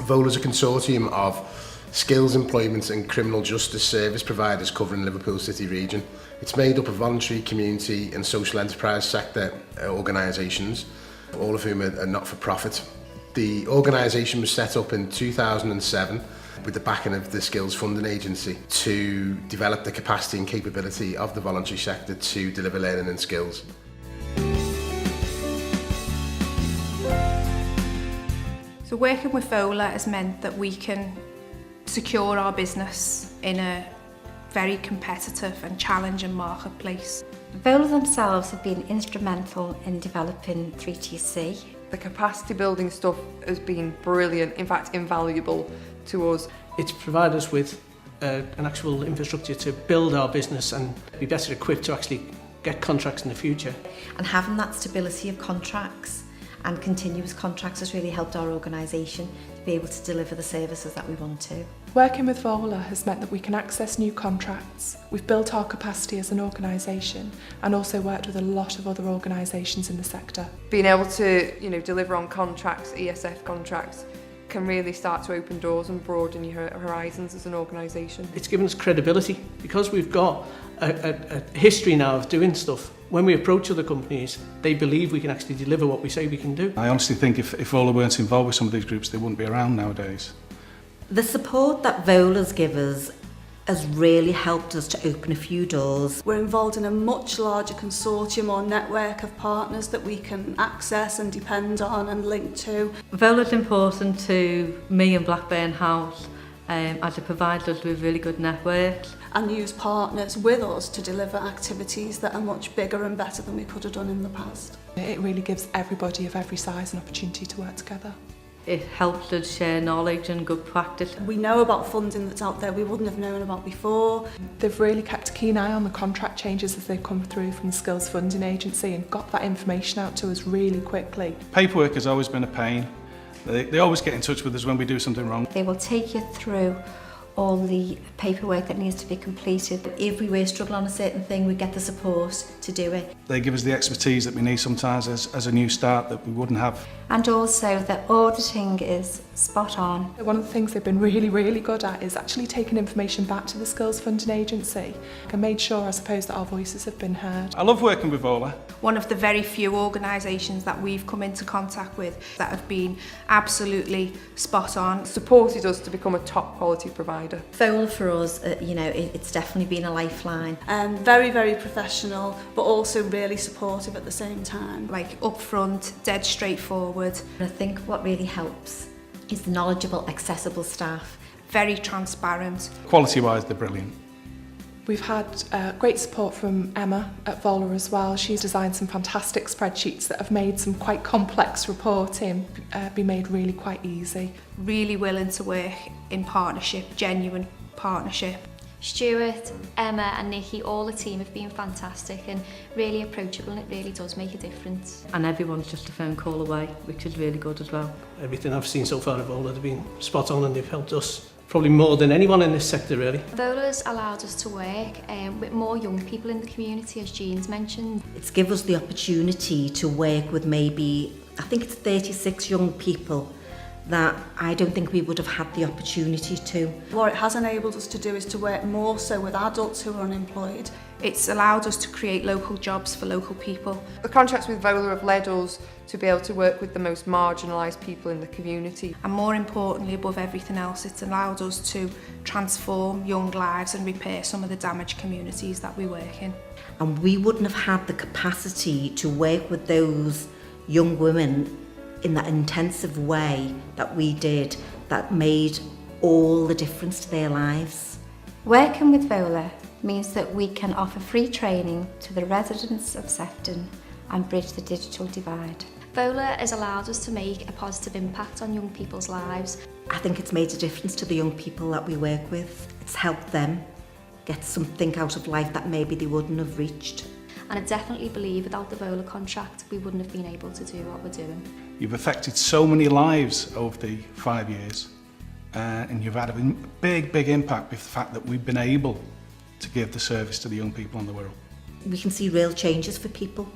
VOLA is a consortium of skills, employment and criminal justice service providers covering Liverpool City region. It's made up of voluntary, community and social enterprise sector organisations, all of whom are not-for-profit. The organisation was set up in 2007 with the backing of the Skills Funding Agency to develop the capacity and capability of the voluntary sector to deliver learning and skills. So working with VOLA has meant that we can secure our business in a very competitive and challenging marketplace. VOLA themselves have been instrumental in developing 3TC. The capacity building stuff has been brilliant, in fact invaluable to us. It's provided us with an actual infrastructure to build our business and be better equipped to actually get contracts in the future. And having that stability of contracts and continuous contracts has really helped our organisation to be able to deliver the services that we want to. Working with VOLA has meant that we can access new contracts. We've built our capacity as an organisation and also worked with a lot of other organisations in the sector. Being able to, deliver on contracts, ESF contracts, can really start to open doors and broaden your horizons as an organisation. It's given us credibility because we've got a history now of doing stuff. When we approach other companies, they believe we can actually deliver what we say we can do. I honestly think if VOLA weren't involved with some of these groups, they wouldn't be around nowadays. The support that VOLA's give us has really helped us to open a few doors. We're involved in a much larger consortium or network of partners that we can access and depend on and link to. VOLA's important to me and Blackburn House as it provides us with really good networks. And use partners with us to deliver activities that are much bigger and better than we could have done in the past. It really gives everybody of every size an opportunity to work together. It helps us share knowledge and good practice. We know about funding that's out there we wouldn't have known about before. They've really kept a keen eye on the contract changes as they've come through from the Skills Funding Agency and got that information out to us really quickly. Paperwork has always been a pain. They always get in touch with us when we do something wrong. They will take you through all the paperwork that needs to be completed. If we were struggling on a certain thing, we get the support to do it. They give us the expertise that we need sometimes as a new start that we wouldn't have. And also the auditing is spot on. One of the things they've been really good at is actually taking information back to the Skills Funding Agency and made sure, I suppose, that our voices have been heard. I love working with VOLA. One of the very few organisations that we've come into contact with that have been absolutely spot on. Supported us to become a top quality provider. VOLA for us, it's definitely been a lifeline. Very professional, but also really supportive at the same time. Like upfront, dead straightforward. I think what really helps is the knowledgeable, accessible staff. Very transparent. Quality-wise, they're brilliant. We've had great support from Emma at VOLA as well. She's designed some fantastic spreadsheets that have made some quite complex reporting be made really quite easy. Really willing to work in partnership, genuine partnership. Stuart, Emma and Nikki, all the team have been fantastic and really approachable, and it really does make a difference. And everyone's just a phone call away, which is really good as well. Everything I've seen so far of VOLA have been spot on and they've helped us probably more than anyone in this sector really. VOLA's allowed us to work with more young people in the community, as Jean's mentioned. It's given us the opportunity to work with maybe, I think it's 36 young people that I don't think we would have had the opportunity to. What it has enabled us to do is to work more so with adults who are unemployed. It's allowed us to create local jobs for local people. The contracts with VOLA have led us to be able to work with the most marginalised people in the community. And more importantly, above everything else, it's allowed us to transform young lives and repair some of the damaged communities that we work in. And we wouldn't have had the capacity to work with those young women in that intensive way that we did, that made all the difference to their lives. Working with VOLA means that we can offer free training to the residents of Sefton and bridge the digital divide. VOLA has allowed us to make a positive impact on young people's lives. I think it's made a difference to the young people that we work with. It's helped them get something out of life that maybe they wouldn't have reached. And I definitely believe without the VOLA contract we wouldn't have been able to do what we're doing. You've affected so many lives over the 5 years and you've had a big impact with the fact that we've been able to give the service to the young people in the world. We can see real changes for people.